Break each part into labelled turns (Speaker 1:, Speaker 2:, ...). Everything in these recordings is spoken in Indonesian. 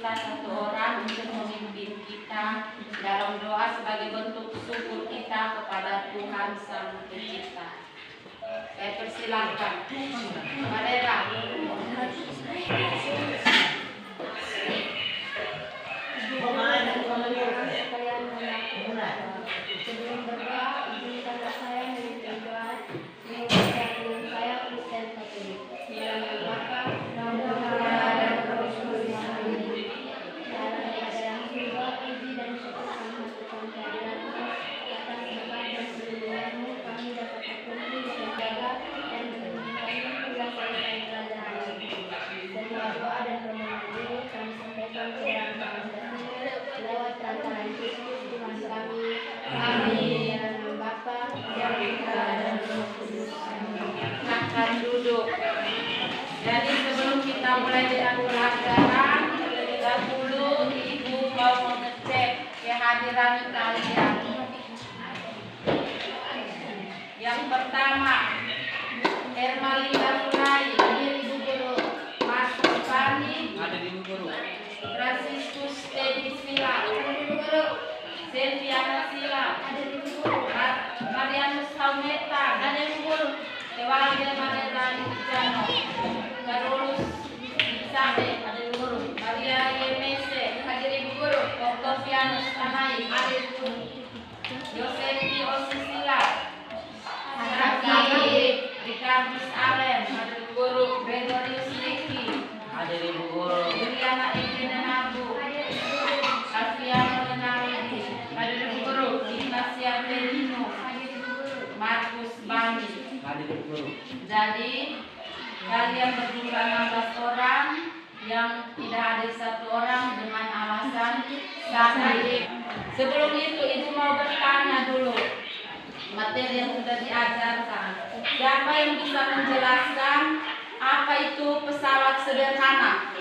Speaker 1: kita satu orang untuk memimpin kita dalam doa sebagai bentuk syukur kita kepada Tuhan Sang Pencipta. Saya persilakan. Marera.
Speaker 2: Sebelum berdoa, izinkanlah saya memimpin doa mengucapkan saya Kristen Katolik. Dalam nama Bapa dan Putra dan Roh Kudus. Amin. Dalam keadaan surga, puji dan syukur sama Tuhan kehadiran-Mu atas berkat dan perlindungan-Mu kami dapat terkumpul terjaga dan kami hingga selesai belajar hari ini. Semua doa dan permohonan ini kami sampaikan ke dalam nama Tuhan lewat perantaraan Kristus Tuhan kami. Amin. Dalam Bapa dan Putra dan Roh Kudus.
Speaker 1: Silakan duduk. Jadi sebelum kita mulai dengan pelajaran, terlebih dahulu Ibu mau mengecek kehadiran kalian. Yang pertama, Ermalinda Mulai, Ibu Guru. Mas Bani,
Speaker 3: Ada di Ibu Guru.
Speaker 1: Franciscus Teddy Sila, Ibu Guru. Selviana Sila, ada di Ibu Guru. Marianus Haumeta, ada di Ibu Guru. Ewalda Marera Jano, Carolus Isabe, ada Ibu Guru. Maria Yemese, hadir Ibu Guru. Octavianus Anai, ada Ibu Guru. Yosefi Osisila, hadir. Ricardus Allen, ada Ibu Guru. Gregorius Riki,
Speaker 3: Ada di Ibu Guru.
Speaker 1: Juliana Elena Nabu, Alfiano Renaldi, ada Ibu Guru. Ignacia Pelino, Markus Bani.
Speaker 3: Ada di Ibu Guru.
Speaker 1: Jadi kalian berjumlah 16 orang, yang tidak hadir satu orang dengan alasan sakit. Sebelum itu Ibu mau bertanya dulu materi yang sudah diajarkan. Siapa yang bisa menjelaskan apa itu pesawat sederhana?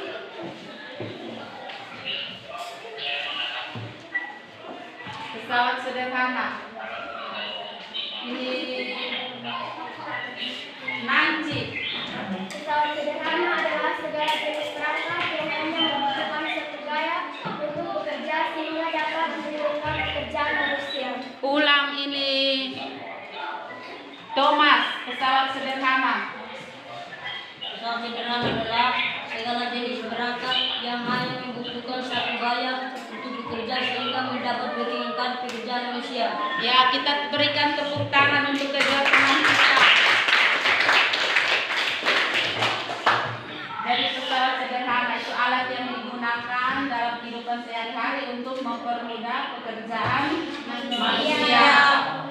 Speaker 1: Pesawat sederhana. Ini Nanci.
Speaker 2: Pesawat sederhana adalah segala jenis perangkat yang hanya membutuhkan satu gaya untuk bekerja sehingga dapat menurunkan pekerjaan manusia.
Speaker 1: Ulang ini. Thomas, pesawat sederhana.
Speaker 4: Pesawat sederhana adalah segala jenis perangkat yang hanya membutuhkan satu gaya untuk bekerja sehingga mendapat meringankan pekerjaan manusia.
Speaker 1: Ya, kita berikan tepuk tangan untuk kedua teman kita. Jadi pesawat sederhana itu alat yang digunakan dalam kehidupan sehari-hari untuk mempermudah pekerjaan manusia.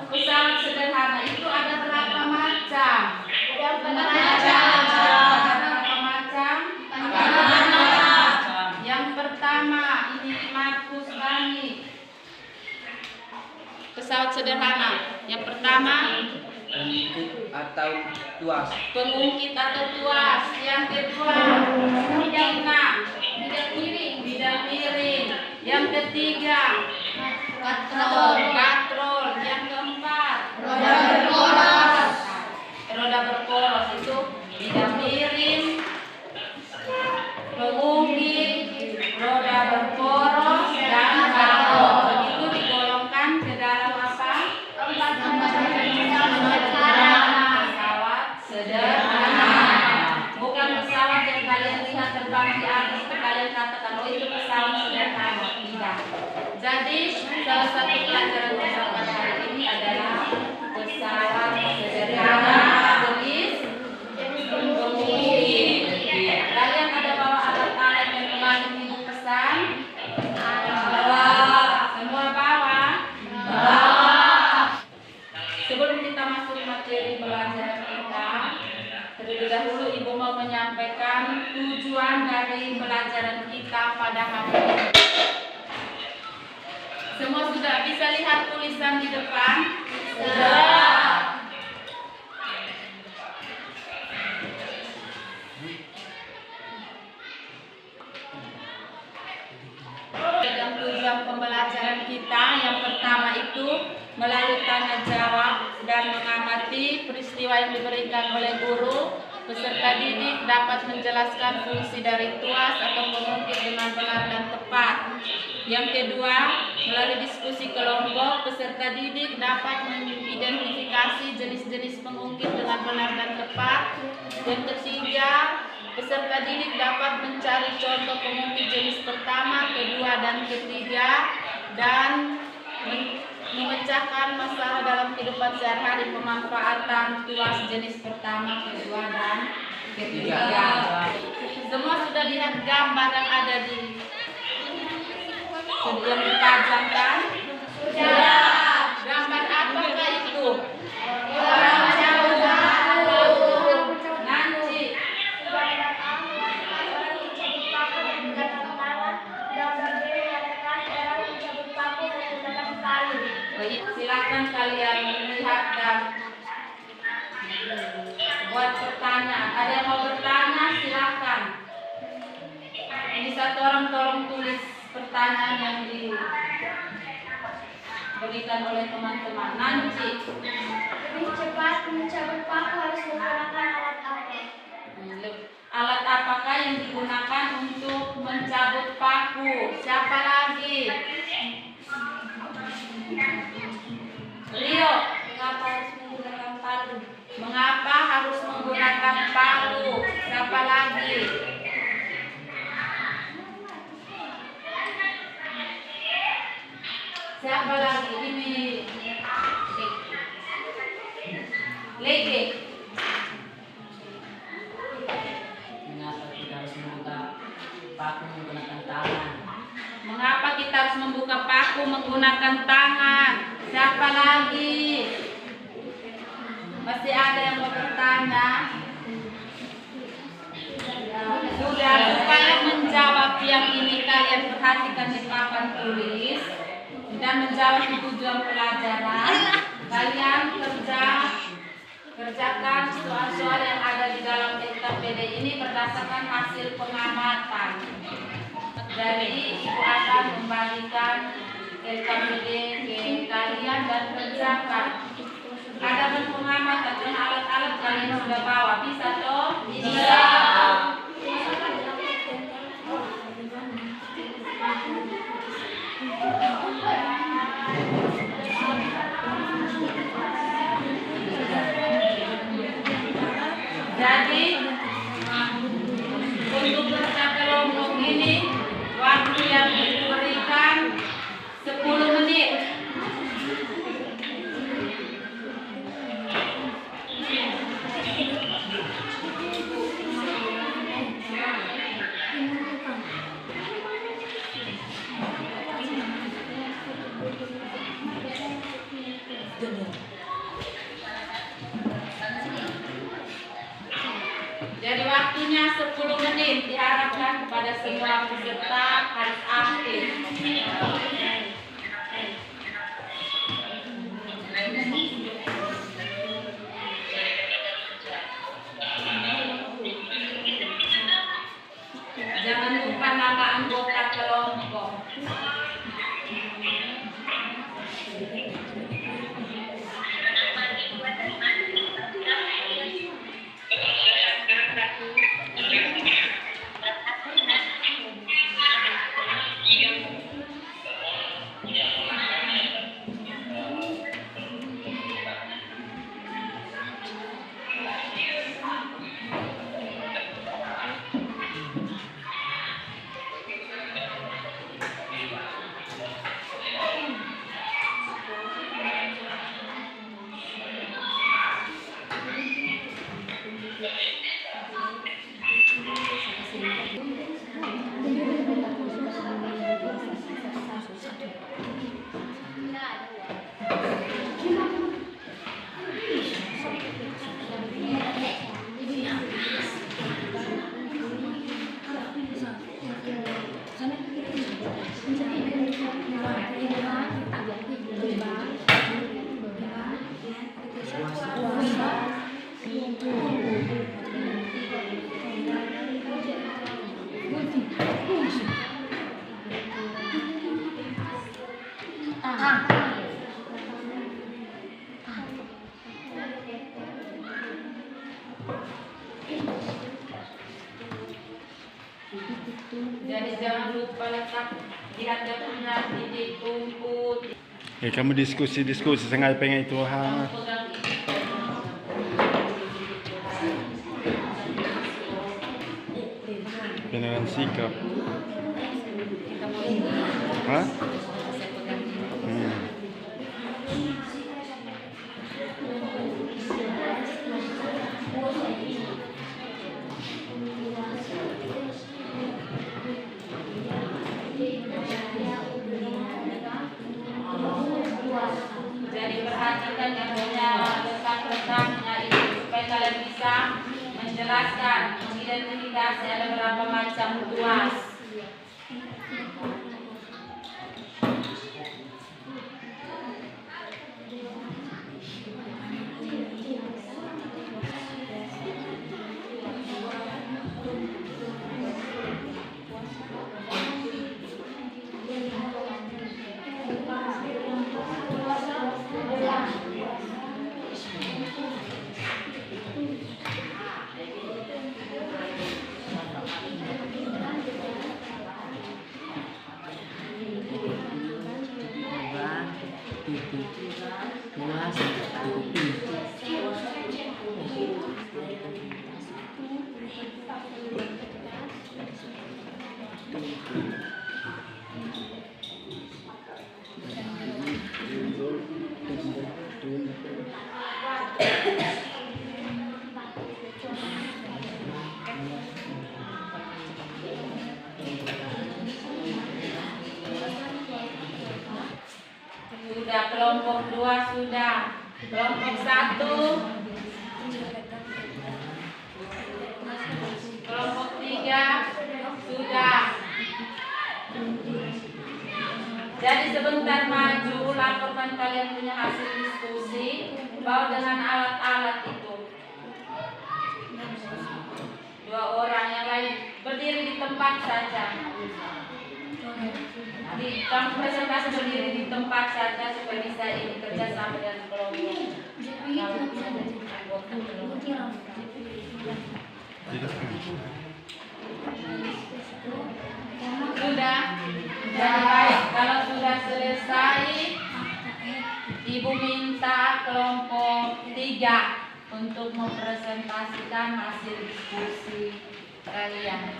Speaker 1: Pesawat sederhana itu ada berapa macam? Ada berapa macam? Yang pertama ini Markus Bani. Pesawat sederhana. Yang pertama
Speaker 3: Pengikut atau tuas.
Speaker 1: pengungkit atau tuas. Yang kedua bidang miring. Yang ketiga katrol. Yang keempat roda berporos itu bidang miring, pengungkit, roda berporos dan katrol. Itu digolongkan ke dalam apa? Pesawat sederhana. Bukan pesawat yang kalian lihat terbang di atas itu kalian katakan oh itu pesawat sederhana. Tidak. Jadi salah satu pelajaran kita pada hari ini adalah pesawat sederhana jenis pengungkit. Kalian ada bawa alat-alat yang kemarin Ibu pesan? Semua bawa? Sebelum kita masuk materi pelajaran kita, terlebih dahulu Ibu mau menyampaikan tujuan dari pelajaran kita pada hari ini. Semua sudah bisa lihat tulisan di depan? Sudah. Dalam tujuan pembelajaran kita yang pertama itu melalui tanya jawab dan mengamati peristiwa yang diberikan oleh guru, peserta didik dapat menjelaskan fungsi dari tuas atau pengungkit dengan benar dan tepat. Yang kedua, melalui diskusi kelompok, peserta didik dapat mengidentifikasi jenis-jenis pengungkit dengan benar dan tepat. Yang ketiga, peserta didik dapat mencari contoh pengungkit jenis pertama, kedua, dan ketiga, dan memecahkan masalah dalam kehidupan sehari-hari pemanfaatan tuas jenis pertama, kedua, dan ketiga. Semua sudah lihat gambar yang ada di yang dipajangkan? Sudah. Gambar apakah itu? Nanti. Baik, silakan kalian melihat dan buat pertanyaan. Ada yang mau bertanya, silakan. Ini satu orang tolong tulis pertanyaan yang diberikan oleh teman-teman. Nanti.
Speaker 2: Lebih cepat mencabut paku harus menggunakan alat apa?
Speaker 1: Alat apakah yang digunakan untuk mencabut paku? Siapa lagi? Rio,
Speaker 2: Mengapa harus menggunakan palu?
Speaker 1: mengapa harus menggunakan palu? Siapa lagi? Siapa lagi? Ini Lege.
Speaker 3: Mengapa kita harus membuka paku menggunakan tangan?
Speaker 1: Mengapa kita harus membuka paku menggunakan tangan? Siapa lagi? Masih ada yang mau bertanya? Sudah, supaya menjawab yang ini kalian perhatikan di papan tulis dan menjawab tujuan pelajaran. Kalian kerjakan soal-soal yang ada di dalam LKPD ini berdasarkan hasil pengamatan. Jadi ibu akan membagikan LKPD ke kalian dan kerjakan. Ada pengamatan dan alat-alat kalian sudah bawa, bisa toh? Bisa. Jadi untuk kerja kelompok ini waktu yang diberikan 10 menit. Jadi waktunya 10 menit, diharapkan kepada semua peserta harus aktif. Jangan lupa nama anggota kelompok. Jadi jangan lupa letak di hadapnya titik tumpu.
Speaker 5: Kamu diskusi sengaja pengen itu ha.
Speaker 1: Pegang itu.
Speaker 5: Beneran sikap. Hah?
Speaker 1: Jadi perhatikan yang punya letak-letaknya itu supaya kalian bisa menjelaskan, mengidentifikasi ada berapa macam tuas. Sudah kelompok 2 sudah. Kelompok 1. Kelompok 3 sudah. Jadi sebentar maju laporkan kalian punya hasil diskusi, bawa dengan alat-alat itu. 2 orang yang lain berdiri di tempat saja. Kamu presentasi berdiri di tempat saja supaya bisa ini kerja sama dengan kelompok. Sudah. Jadi baik, kalau sudah selesai, Ibu minta kelompok 3 untuk mempresentasikan hasil diskusi kalian.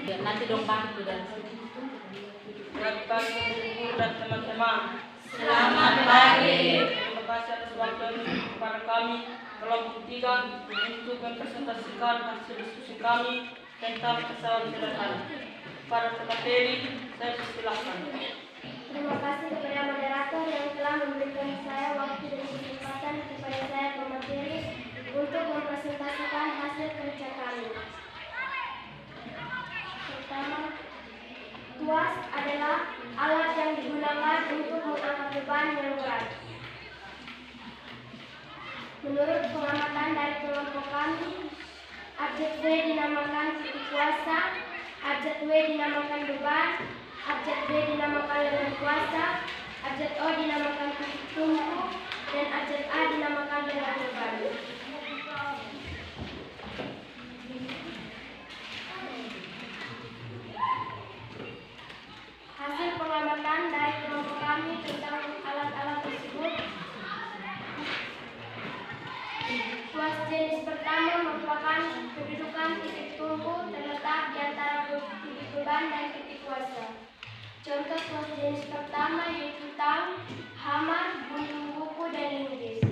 Speaker 1: Nanti dong bantu dan
Speaker 6: dan teman-teman.
Speaker 1: selamat pagi.
Speaker 6: Terima kasih atas waktu kepada kami kelompok 3 untuk mempresentasikan hasil diskusi kami tentang pesawat sederhana. Para pemateri, saya persilahkan.
Speaker 2: Terima kasih kepada moderator yang telah memberikan saya waktu dan kesempatan kepada saya pemateri untuk mempresentasikan hasil kerja kami. Pertama, tuas adalah alat yang digunakan untuk mengangkat beban yang berat. Menurut pengamatan dari kelompok kami, objek W dinamakan titik kuasa, objek W dinamakan beban, objek B dinamakan lengan kuasa, objek O dinamakan titik tumpu, dan objek A dinamakan lengan beban. Hasil pengamatan dari kelompok kami tentang alat-alat tersebut, tuas jenis pertama merupakan kedudukan titik tumpu terletak di antara titik beban dan titik kuasa. Contoh tuas jenis pertama yaitu tang, hammer, gunting buku, dan linggis.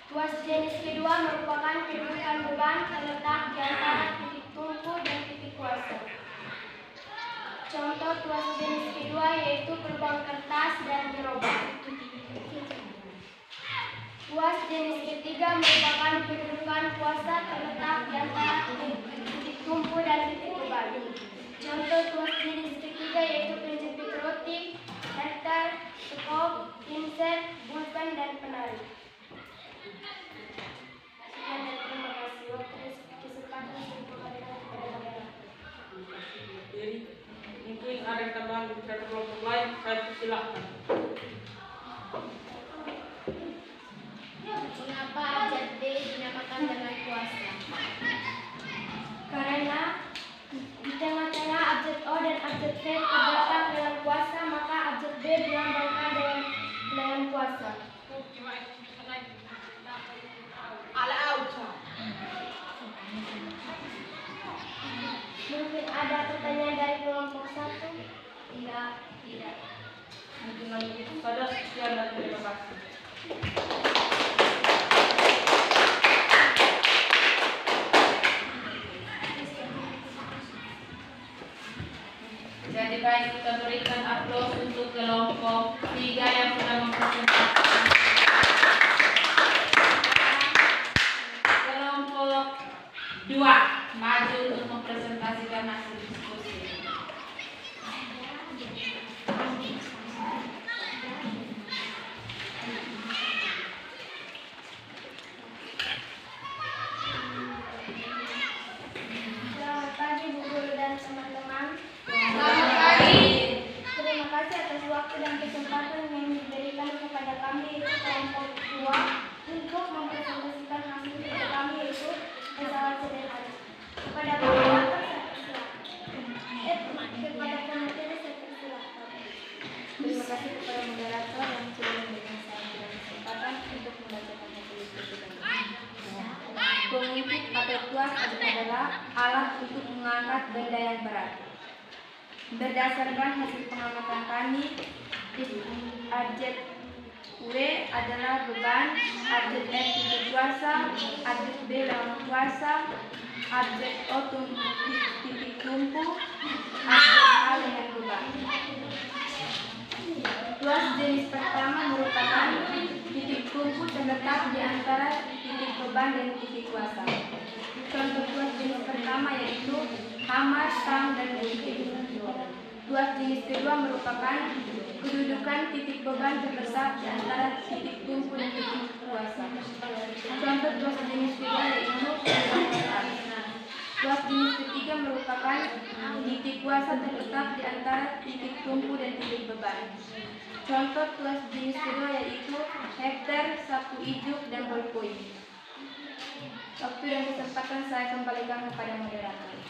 Speaker 2: Tuas jenis kedua merupakan kedudukan beban terletak di antara titik tumpu dan titik kuasa. Contoh tuas jenis kedua yaitu gerbang kertas dan gerobak. Tuas jenis ketiga merupakan kedudukan kuasa terletak di antara titik tumpu dan titik beban. Contoh tuas jenis ketiga yaitu penjepit roti, hefter, skop, pinset, pulpen, dan penarik. Sekian dan terima kasih. Waktu kesempatan saya kepada moderator.
Speaker 6: Jadi, mungkin ada yang tambahan dari kelompok lain, saya persilahkan.
Speaker 2: kuasa. Mungkin ada pertanyaan dari kelompok 1? Tidak.
Speaker 6: Mungkin hanya itu saja. Sekian dan terima kasih.
Speaker 1: Jadi baik, kita berikan aplaus untuk kelompok 3 yang sudah mempresentasikan. Kelompok 2 maju untuk mempresentasikan hasil diskusi.
Speaker 2: Selamat pagi Bu Guru dan teman-teman.
Speaker 1: Selamat pagi.
Speaker 2: Terima kasih atas waktu dan kesempatan yang diberikan kepada kami yaitu kelompok 2 untuk mempresentasikan hasil kerja kami yaitu pesawat sederhana. Kepada moderator saya persilakan. Kepada pemateri saya persilakan. Terima kasih kepada moderator yang sudah memberikan saya kesempatan untuk membacakan hasil diskusi kami. Pengungkit pakai tuas adalah alat untuk mengangkat benda yang berat. Berdasarkan hasil pengamatan kami, objek W adalah beban, objek F titik kuasa, objek B lawan kuasa, objek O titik tumpu, objek A dengan beban. Tuas jenis pertama merupakan titik tumpu terletak di antara titik beban dan titik kuasa. Contoh tuas jenis pertama yaitu hamar, tang, dan gunting. Tuas jenis kedua merupakan kedudukan titik beban terletak di antara titik tumpu dan titik kuasa. Contoh tuas jenis kedua yaitu tuas jenis ketiga merupakan titik kuasa terletak di antara titik tumpu dan titik beban. Contoh tuas jenis kedua yaitu hektar, sapu ijuk, dan ballpoint. Waktu dan kesempatan saya kembalikan kepada moderator.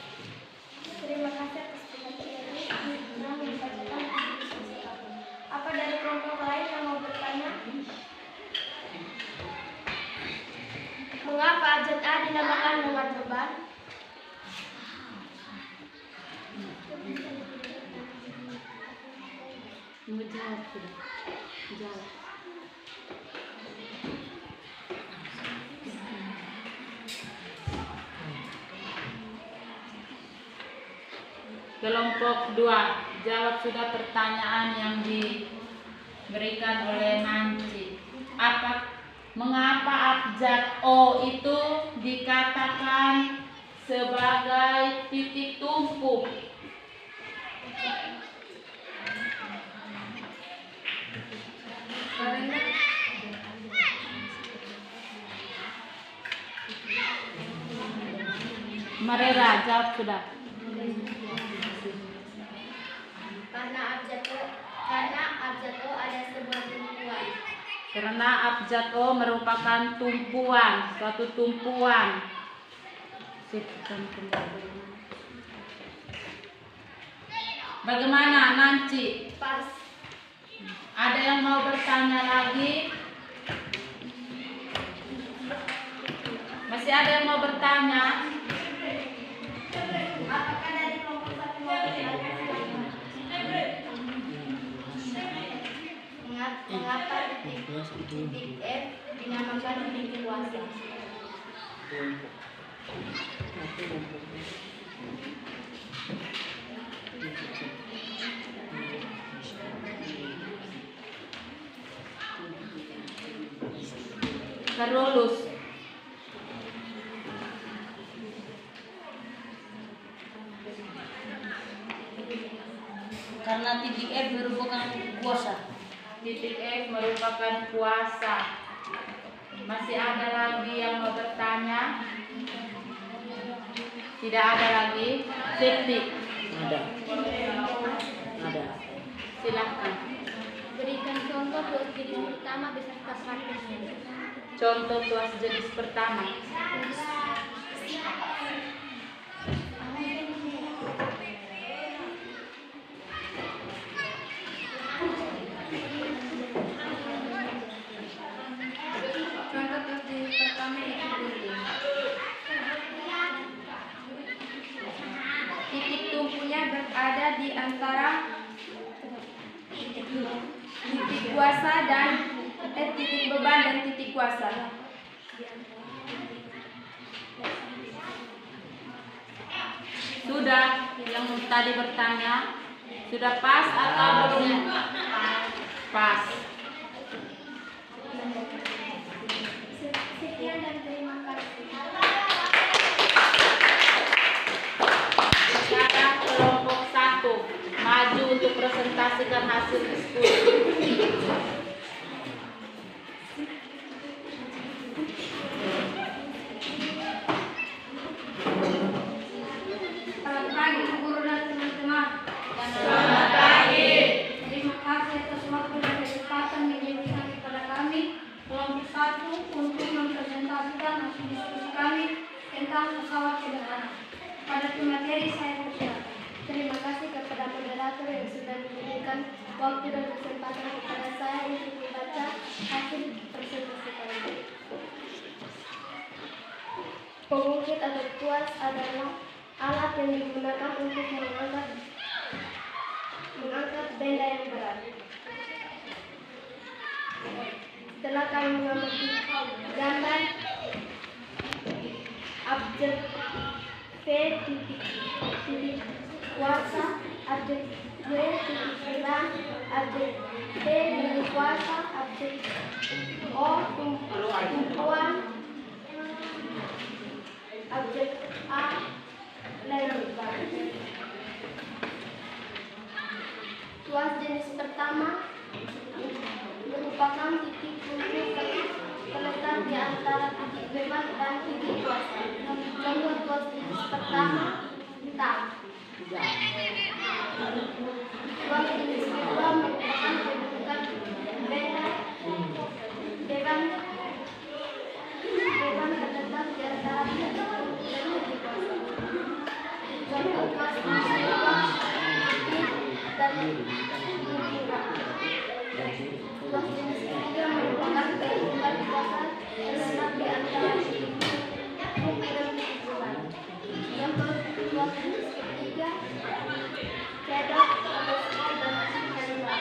Speaker 2: Terima kasih atas perhatian ini. Apa dari kelompok lain yang mau bertanya? Mengapa objek A dinamakan dengan beban?
Speaker 1: Menjawab sudah. Jawab. Kelompok 2, jawab sudah pertanyaan yang diberikan oleh Nancy. Mengapa abjad O itu dikatakan sebagai titik tumpu? Mereka jawab sudah.
Speaker 2: Karena abjad O ada sebuah tumpuan.
Speaker 1: Karena abjad O merupakan tumpuan, suatu tumpuan. Bagaimana Nancy?
Speaker 2: Pas.
Speaker 1: Ada yang mau bertanya lagi? Masih ada yang mau bertanya?
Speaker 2: Apakah dari kelompok 1 mau bertanya? Mengapa titik F dinamakan titik kuasa?
Speaker 1: Carolus.
Speaker 4: Karena titik F merupakan kuasa.
Speaker 1: Titik F merupakan kuasa. Masih ada lagi yang mau bertanya? Tidak ada lagi? Safety.
Speaker 3: Ada.
Speaker 1: Silakan.
Speaker 2: Berikan contoh tuas jenis pertama beserta prakteknya.
Speaker 1: Contoh tuas jenis pertama.
Speaker 2: antara titik kuasa dan titik beban dan titik kuasa.
Speaker 1: Sudah yang tadi bertanya, sudah pas atau belum? Pas.
Speaker 2: Sekian dan terima kasih.
Speaker 1: Sekarang kelompok 1 maju untuk presentasikan hasil diskusi.
Speaker 2: Selamat pagi Bu Guru dan teman-teman.
Speaker 1: Selamat pagi.
Speaker 2: Terima kasih atas waktu dan kesempatan yang diberikan kepada kami kelompok 1 untuk mempresentasikan hasil diskusi kami tentang pesawat sederhana. Pada materi saya persilakan. Terima kasih kepada moderator yang sudah memberikan waktu dan kesempatan kepada saya untuk membaca hasil presentasi kami. Pengungkit atau tuas adalah alat yang digunakan untuk mengangkat benda yang berat. Setelah kami mengamati gambar objek P titik kuasa, objek W titik beban, objek T titik kuasa, objek O tumpuan, objek A lem beban. Tuas jenis pertama merupakan titik kumpul terletak di antara titik beban dan titik kuasa. Contoh tuas jenis pertama, tang. Tuas jenis kedua merupakan kedudukan benda beban terletak di antara titik kumpul dan titik kuasa. Contoh tuas jenis kedua, dan tuas jenis ketiga merupakan kedudukan kuasa terletak di antara titik kumpul dan titik beban. Contoh tuas jenis ketiga, cedok atau skor dan tembak.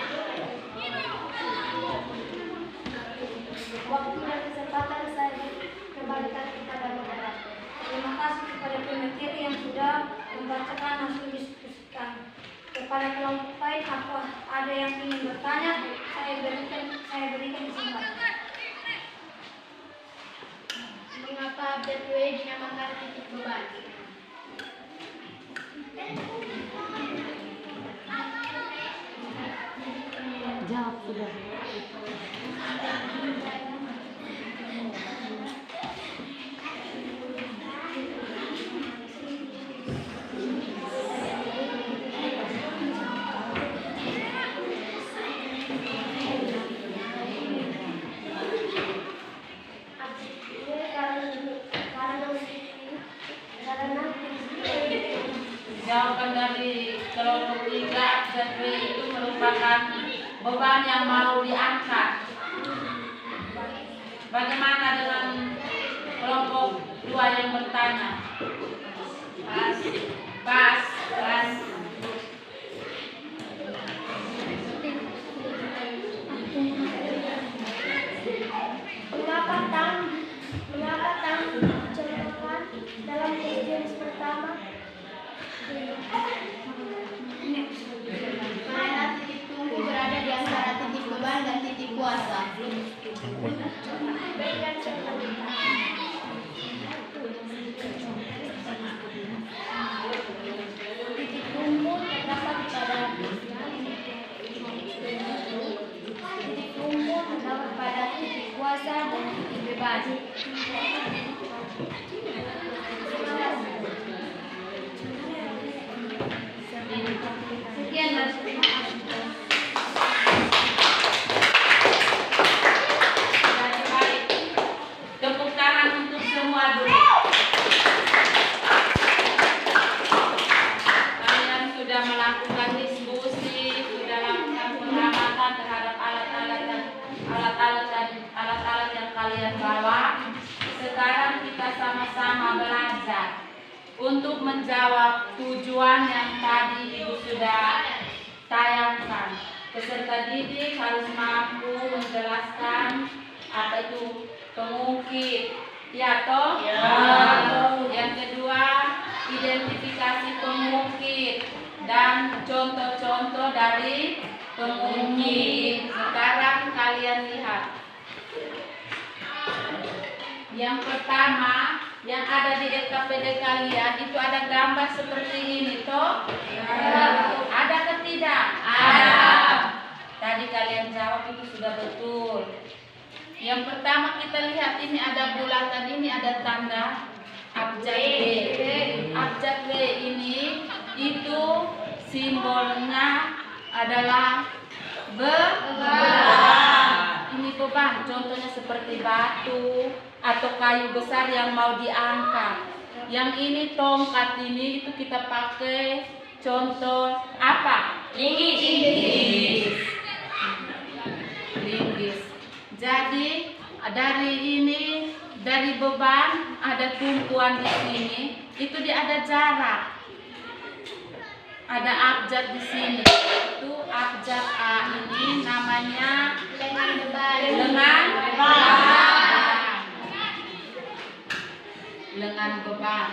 Speaker 2: Waktu dan kesempatan saya kembalikan kepada moderator. Terima kasih kepada pemateri yang sudah membacakan hasil diskusi kami. Kepada kelompok lain, apa ada yang ingin bertanya? Saya berikan kesempatan. Mengapa objek W dinamakan titik beban?
Speaker 3: Jawab sudah.
Speaker 1: Jawaban dari kelompok 3 objek W itu merupakan beban yang mau diangkat. Bagaimana dengan kelompok 2 yang bertanya? Pas.
Speaker 2: Mengapa tang dicontohkan dalam jenis pertama? Karena titik tunggu berada di antara titik beban dan titik kuasa. Titik tunggu terdapat pada titik kuasa dan titik beban. Sekian dan terima kasih.
Speaker 1: Baik. Tepuk tangan untuk semua dulu. Kalian sudah melakukan diskusi, sudah melakukan pengamatan terhadap alat-alat yang kalian bawa. Sekarang kita sama-sama belajar untuk menjawab tujuan yang tadi Ibu sudah tayangkan. Peserta didik harus mampu menjelaskan apa itu pengungkit. Ya toh?
Speaker 6: Ya.
Speaker 1: Yang kedua, identifikasi pengungkit dan contoh-contoh dari pengungkit. Sekarang kalian lihat. Yang pertama, yang ada di SKPD kalian itu ada gambar seperti ini toh? Ada atau tidak? Ada. Tadi kalian jawab itu sudah betul. Yang pertama kita lihat ini ada bulatan, ini ada tanda abjad B. Abjad B ini itu simbolnya adalah beban. Ini beban, contohnya seperti batu atau kayu besar yang mau diangkat. Yang ini tongkat ini itu kita pakai contoh apa? Linggis. Jadi dari beban ada tumpuan di sini, itu dia ada jarak. Ada abjad di sini. Itu abjad A ini namanya lengan beban. Lengan beban.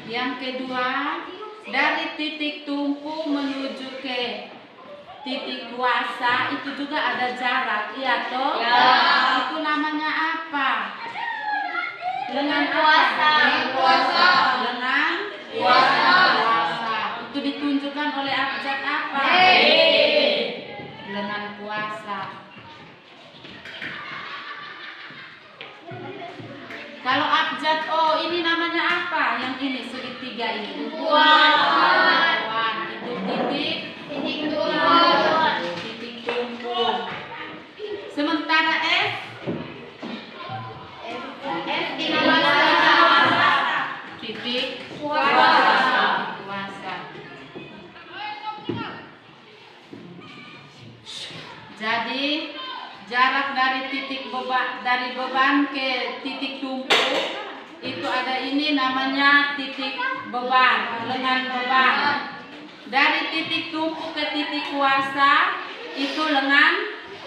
Speaker 1: Yang kedua, dari titik tumpu menuju ke titik kuasa itu juga ada jarak, iya toh?
Speaker 6: Ya.
Speaker 1: Itu namanya apa? Lengan
Speaker 2: kuasa.
Speaker 1: Kuasa. Lengan kuasa. Itu ditunjukkan oleh abjad apa? Lengan kuasa. Kalau abjad O ini namanya apa? Yang ini segitiga ini. Kuan. Itu titik tumpu. Sementara F ini titik kuasa. Jadi jarak dari titik beban ke titik tumpu itu ada ini namanya titik beban, lengan beban. Dari titik tumpu ke titik kuasa itu lengan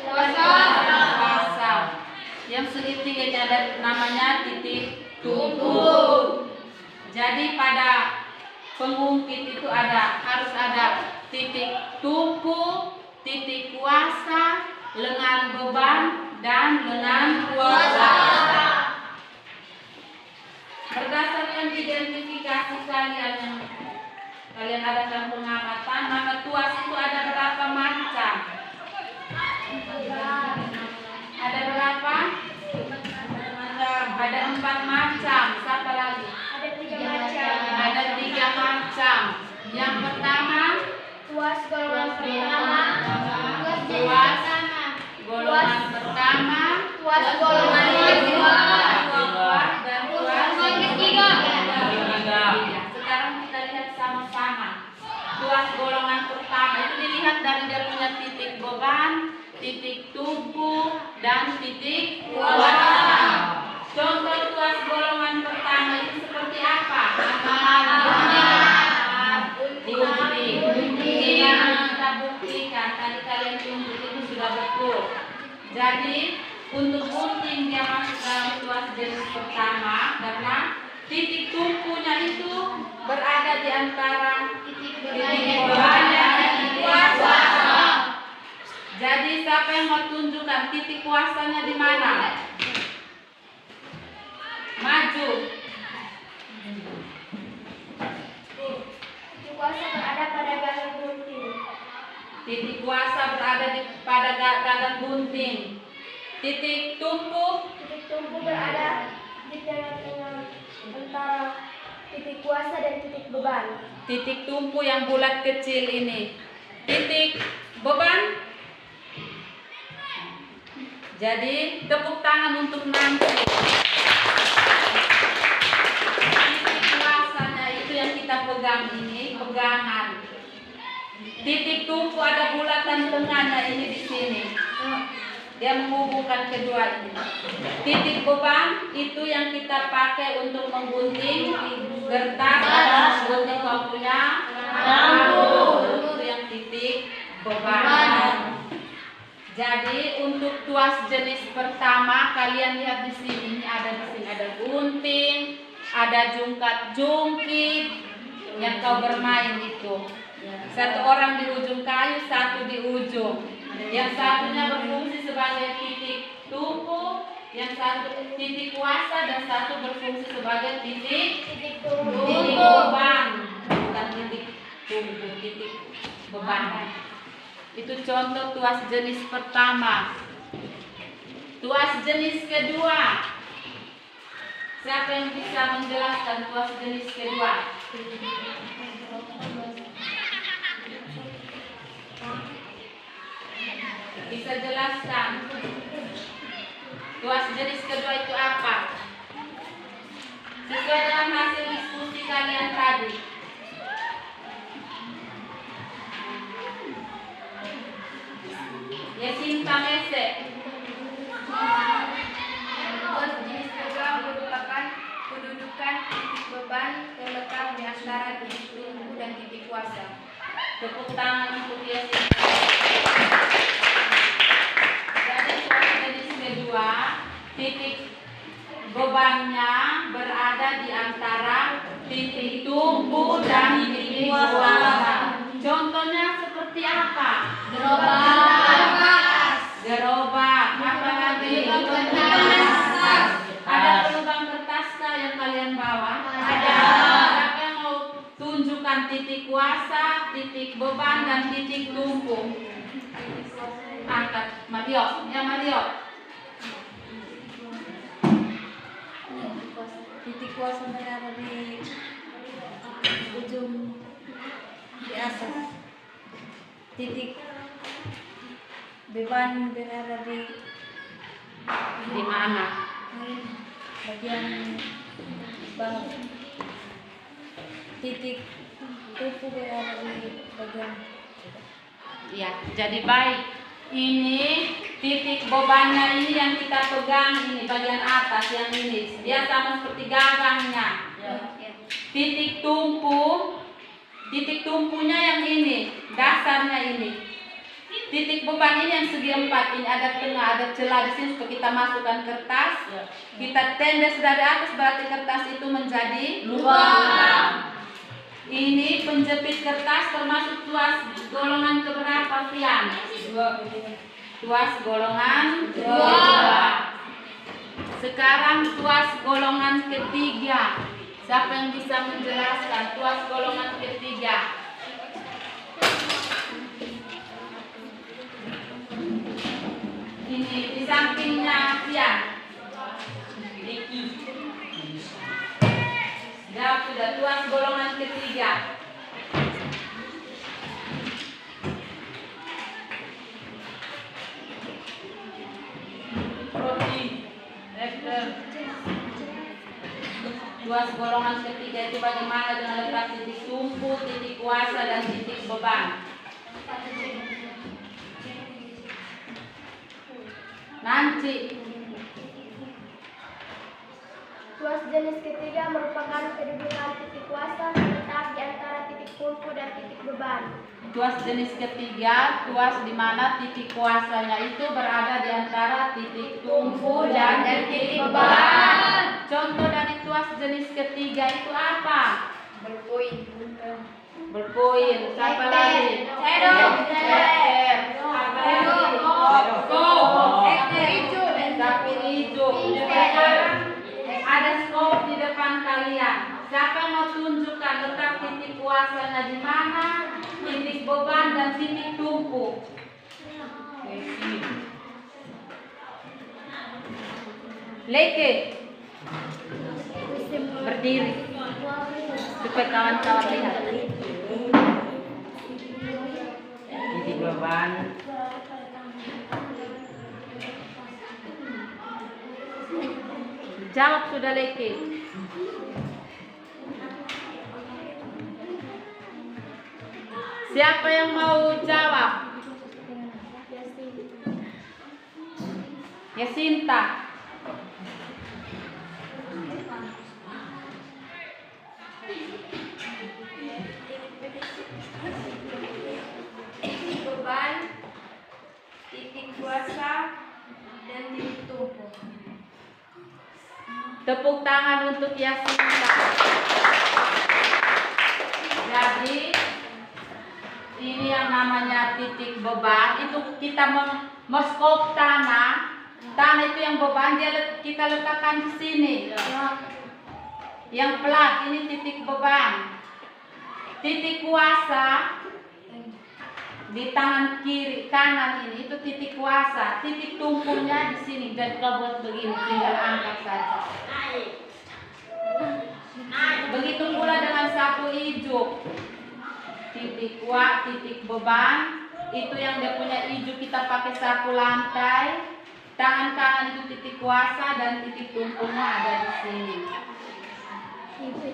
Speaker 1: kuasa. Yang segitiganya ada namanya titik tumpu. Jadi pada pengungkit itu harus ada titik tumpu, titik kuasa, lengan beban, dan lengan kuasa. Berdasarkan identifikasi kalian adakan pengamatan, maka tuas itu ada berapa macam? Ada berapa? Ada 4 macam. Siapa lagi? Ada 3 macam. Yang pertama,
Speaker 2: Tuas golongan pertama.
Speaker 1: tuas golongan pertama,
Speaker 2: Tuas golongan kedua.
Speaker 1: dan tuas
Speaker 2: golongan ketiga.
Speaker 1: Sekarang kita lihat sama-sama. Tuas golongan pertama itu dilihat dari dia punya titik beban, titik tumpu, dan titik kuasa. Contoh tuas golongan pertama itu seperti apa? Gunting. Kita buktikan. Tadi kalian tunjuk itu sudah betul. Jadi untuk gunting dia masuk dalam tuas jenis pertama karena titik tumpunya itu berada di antara titik beban dan titik kuasa. Jadi siapa yang mau tunjukkan titik kuasanya di mana? Maju.
Speaker 2: Titik kuasa berada pada gagang gunting.
Speaker 1: Titik kuasa berada pada gagang gunting. Titik tumpu
Speaker 2: Titik tumpu berada di tengah-tengah antara titik kuasa dan titik beban.
Speaker 1: titik tumpu yang bulat kecil ini. Titik beban. Jadi tepuk tangan untuk nanti. Titik kuasanya itu yang kita pegang ini, pegangan. Titik tumpu ada bulatan tengahnya ini di sini. Dia menghubungkan kedua ini. Titik beban itu yang kita pakai untuk menggunting kertas atau menggunting punya lampu. Itu yang titik titik beban. Jadi untuk tuas jenis pertama kalian lihat di sini, ada gunting, ada jungkat-jungkit yang kau bermain itu. Satu orang di ujung kayu, satu di ujung. Yang satunya berfungsi sebagai titik tumpu, yang satu titik kuasa, dan satu berfungsi sebagai titik beban, bukan titik tumpu, titik beban. Itu contoh tuas jenis pertama. Tuas jenis kedua. Siapa yang bisa menjelaskan tuas jenis kedua? Bisa jelaskan. Tuas jenis kedua itu apa? Sesuai dengan hasil diskusi kalian tadi. Yasinta Mese.
Speaker 2: Tuas jenis kedua merupakan kedudukan titik beban terletak di antara titik tumpu dan titik kuasa.
Speaker 1: Tepuk tangan untuk Yasinta. Jadi tuas jenis kedua, titik bebannya berada di antara titik tumpu dan titik kuasa. Contohnya seperti apa? Gerobak, apa lagi? Ada lubang kertas yang kalian bawa? Ada. Siapa yang mau tunjukkan titik kuasa, titik beban, dan titik tumpu? Angkat, Mario. Ya Mario.
Speaker 3: Titik kuasa berada di ujung di atas. Titik beban berada di
Speaker 1: mana?
Speaker 3: bagian bawah. Titik tumpu berada di bagian.
Speaker 1: Ya, jadi baik. Ini titik bebannya ini yang kita pegang ini bagian atas yang ini. Dia sama seperti gagangnya. Titik tumpunya yang ini, dasarnya ini. Titik beban ini yang segi empat, ini ada tengah, ada celah di sini supaya kita masukkan kertas. Kita tendes dari atas, berarti kertas itu menjadi lubang. Ini penjepit kertas termasuk tuas golongan keberapa, Fian? Tuas golongan 2. Sekarang tuas golongan ketiga. Siapa yang bisa menjelaskan tuas golongan ketiga? Ini di sampingnya Fian. Jawab sudah, tuas golongan ketiga. Tuas golongan ketiga itu bagaimana dengan letak titik tumpu, titik kuasa, dan titik beban? Nanti.
Speaker 2: Tuas jenis ketiga merupakan kedudukan titik kuasa terletak di antara titik tumpu dan titik beban.
Speaker 1: Tuas jenis ketiga, tuas di mana titik kuasanya itu berada di antara titik tumpu dan titik beban. Contoh dari tuas jenis ketiga itu apa?
Speaker 2: Berpoin.
Speaker 1: Siapa lagi? Sapu hijau. Sekarang ada skop di depan kalian. Siapa yang mau tunjukkan letak titik kuasanya di mana, titik beban, dan titik tumpu? Leke. Berdiri supaya kawan-kawan lihat.
Speaker 7: Titik beban
Speaker 1: Jawab sudah, Leke. Siapa yang mau jawab? Yasinta.
Speaker 2: kuasa dan titik tumpu.
Speaker 1: Tepuk tangan untuk Yasinta. Jadi ini yang namanya titik beban. Itu kita meskop tanah. Tanah itu yang beban, kita letakkan di sini. Yang plat ini titik beban. Titik kuasa di tangan kiri kanan ini itu titik kuasa. Titik tumpunya di sini. Dan kalau buat begini tinggal angkat saja. Begitu pula dengan sapu ijuk. Titik titik beban itu yang dia punya ijuk, kita pakai sapu lantai. Tangan kanan itu titik kuasa dan titik tumpunya ada di sini.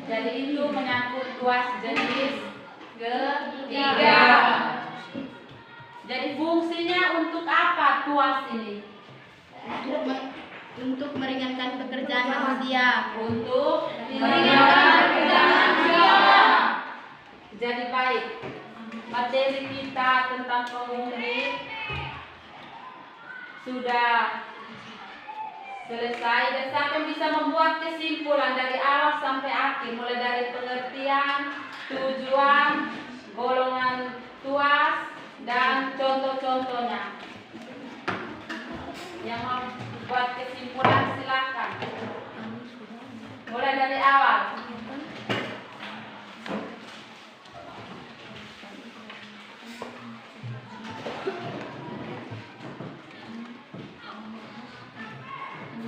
Speaker 1: Jadi itu menyangkut tuas jenis ketiga. Jadi fungsinya untuk apa tuas ini?
Speaker 2: Untuk meringankan pekerjaan manusia.
Speaker 1: Untuk meringankan pekerjaan manusia. Jadi baik, materi kita tentang pengungkit sudah selesai, dan siapa yang bisa membuat kesimpulan dari awal sampai akhir, mulai dari pengertian, tujuan, golongan tuas, dan contoh-contohnya. Yang mau buat kesimpulan silakan. Mulai dari awal.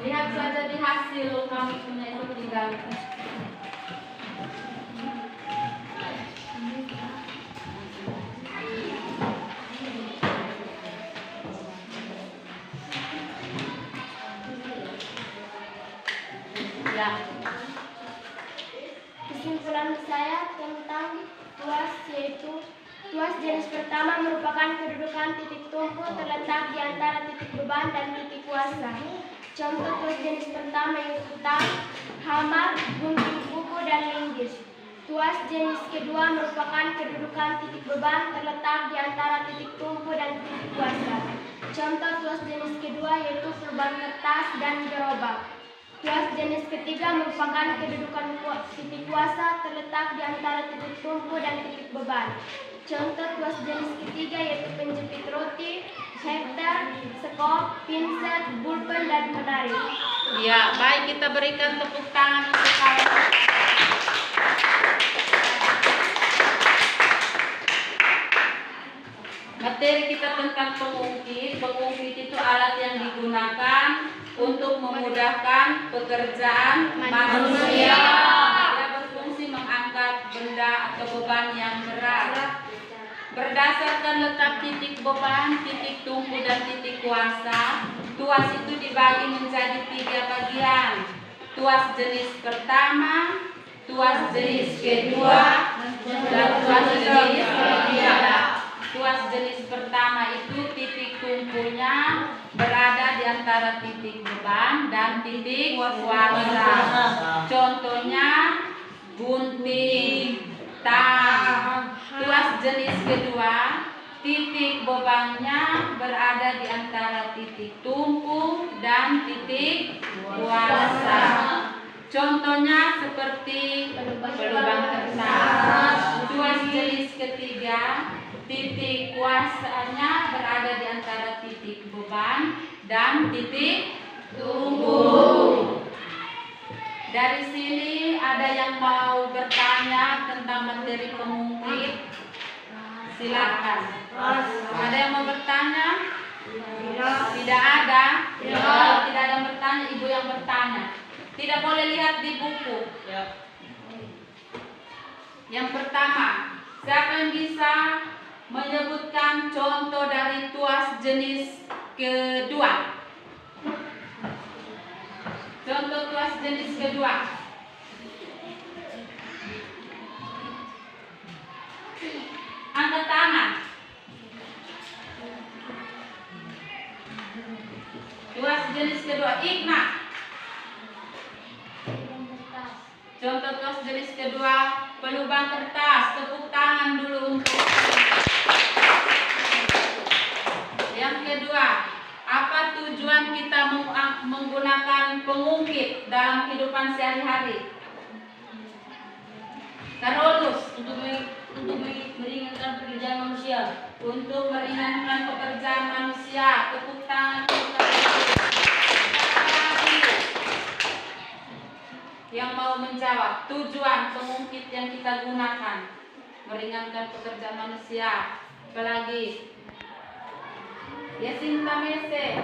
Speaker 1: Lihat saja di hasil kami punya itu tinggal. Ya.
Speaker 2: Kesimpulan saya tentang tuas yaitu tuas jenis pertama merupakan kedudukan titik tumpu terletak di antara titik beban dan titik kuasa. Contoh tuas jenis pertama yaitu tang, hamar, gunting kuku, dan linggis. Tuas jenis kedua merupakan kedudukan titik beban terletak di antara titik tumpu dan titik kuasa. Contoh tuas jenis kedua yaitu perban kertas dan gerobak. Tuas jenis ketiga merupakan kedudukan titik kuasa terletak di antara titik tumpu dan titik beban. Contoh tuas jenis ketiga yaitu penjepit roti, hefter, skop, pinset, pulpen, dan penarik.
Speaker 1: Ya, baik, kita berikan tepuk tangan untuk kalian. Materi kita tentang pengungkit. Pengungkit itu alat yang digunakan untuk memudahkan pekerjaan manusia. Dia berfungsi mengangkat benda atau beban yang berat. Berdasarkan letak titik beban, titik tumpu, dan titik kuasa, tuas itu dibagi menjadi 3 bagian. Tuas jenis pertama, tuas jenis kedua, dan tuas jenis ketiga. Tuas jenis pertama itu titik tumpunya berada di antara titik beban dan titik kuasa. Contohnya gunting, tang. Tuas jenis kedua, titik bebannya berada di antara titik tumpu dan titik kuasa. Contohnya seperti pelubang kertas. Tuas jenis ketiga, titik kuasanya berada di antara titik beban dan titik tumpu. Dari sini ada yang mau bertanya tentang materi pengungkit? Silakan. Ada yang mau bertanya? Tidak ada. Kalau tidak ada yang bertanya, ibu yang bertanya. Tidak boleh lihat di buku. Yang pertama, siapa yang bisa menyebutkan contoh dari tuas jenis kedua? Contoh tuas jenis kedua. Angkat tangan. Tuas jenis kedua, Ikna. Contoh tuas jenis kedua, pelubang kertas. Tepuk tangan dulu untuk. Yang kedua, Apa tujuan kita menggunakan pengungkit dalam kehidupan sehari-hari? Karolus,
Speaker 4: untuk meringankan pekerjaan manusia.
Speaker 1: untuk meringankan pekerjaan manusia. Tepuk tangan untuk yang mau menjawab. Tujuan pengungkit yang kita gunakan meringankan pekerjaan manusia. Apalagi? Yasinta Mese.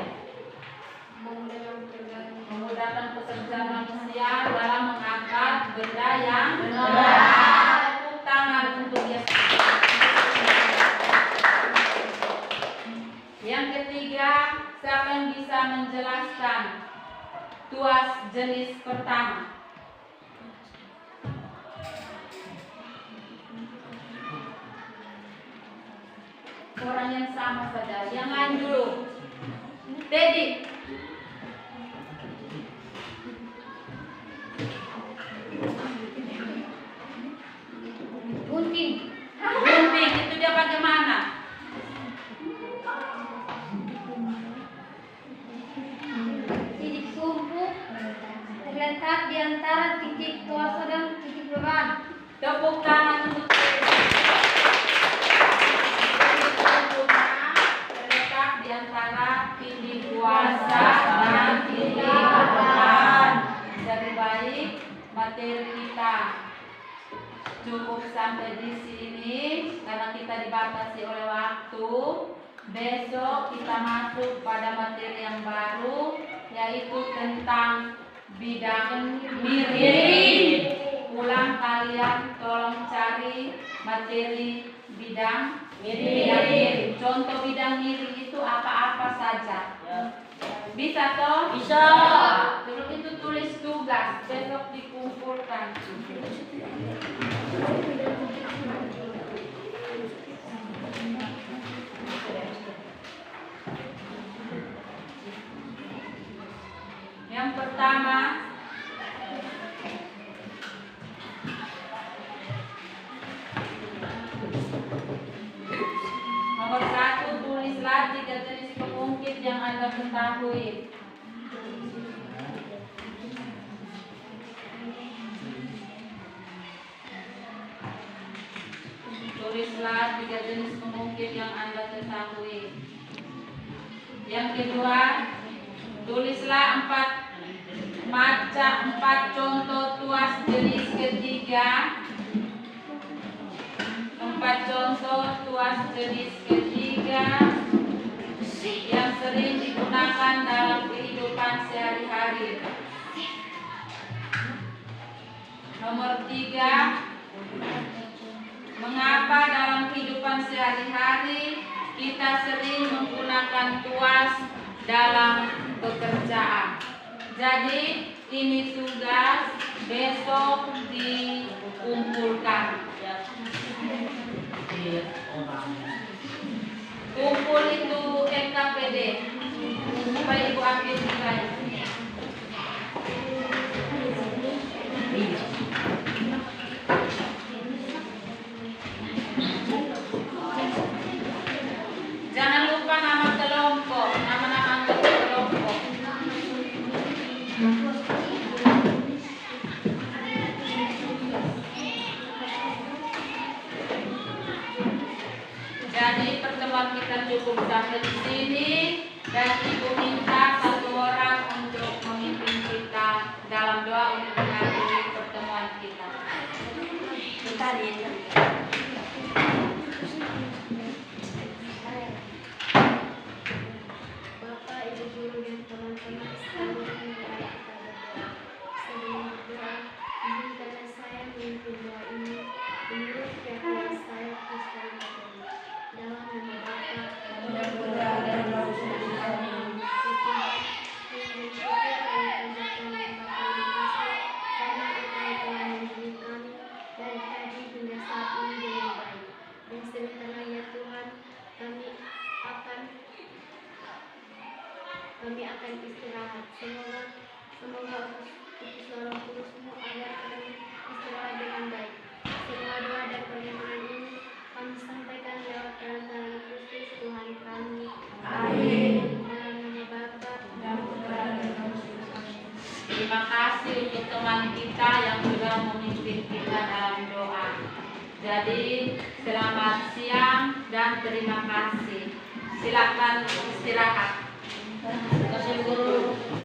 Speaker 1: Memudahkan pekerjaan manusia dalam mengangkat benda yang berat. Tepuk tangan untuk Yasinta. Yang ketiga, siapa yang bisa menjelaskan tuas jenis pertama? Orang yang sama saja. Yang lain dulu. Teddy.
Speaker 2: Gunting.
Speaker 1: Gunting itu dia bagaimana?
Speaker 2: Titik tumpu terletak di antara titik kuasa dan titik beban.
Speaker 1: Tepuk tangan untuk Teddy. Terletak di antara titik kuasa dan titik beban. Jadi baik materi kita cukup sampai di sini karena kita dibatasi oleh waktu. Besok kita masuk pada materi yang baru yaitu tentang bidang miring. Ulang kalian tolong cari materi bidang miring. Contoh bidang miring itu apa-apa saja. Bisa toh?
Speaker 4: Bisa.
Speaker 1: Terus itu tulis tugas besok dikumpulkan. Yang pertama, nomor 1, tulislah 3 jenis pengungkit yang Anda ketahui. Tulislah 3 jenis pengungkit yang Anda ketahui. Yang kedua, tulislah 4 contoh tuas jenis ketiga. 4 contoh tuas jenis ketiga yang sering digunakan dalam kehidupan sehari-hari. Nomor 3, mengapa dalam kehidupan sehari-hari kita sering menggunakan tuas dalam pekerjaan. Jadi ini tugas besok dikumpulkan. Kumpul itu NKPD. Supaya Ibu ambil nilai. Jangan lupa nama kelompok, nama-nama anggota kelompok. Jadi pertemuan kita cukup sampai di sini dan Ibu minta 1 orang untuk memimpin kita dalam doa untuk mengakhiri pertemuan kita.
Speaker 2: Bapak, Ibu guru dan teman-teman sekalian yang baik kita berdoa. Sebelum berdoa, izinkanlah saya memimpin doa ini menurut keyakinan saya Kristen Katolik. Dalam nama Bapa dan Putra dan Roh Kudus. Amin. Karena Engkau telah mendidik kami dari tadi hingga saat ini dengan baik. Dan sebentar lagi ya Tuhan, kami akan istirahat. Semoga utus Roh Kudus-Mu agar kami istirahat dengan baik. Semua doa dan permohonan ini kami sampaikan lewat dalam Kristus Tuhan kami. Amin. Dalam nama Bapa
Speaker 1: Terima kasih untuk teman kita yang sudah memimpin kita dalam doa. Jadi selamat siang dan terima kasih. Silakan istirahat.
Speaker 4: Terima kasih guru.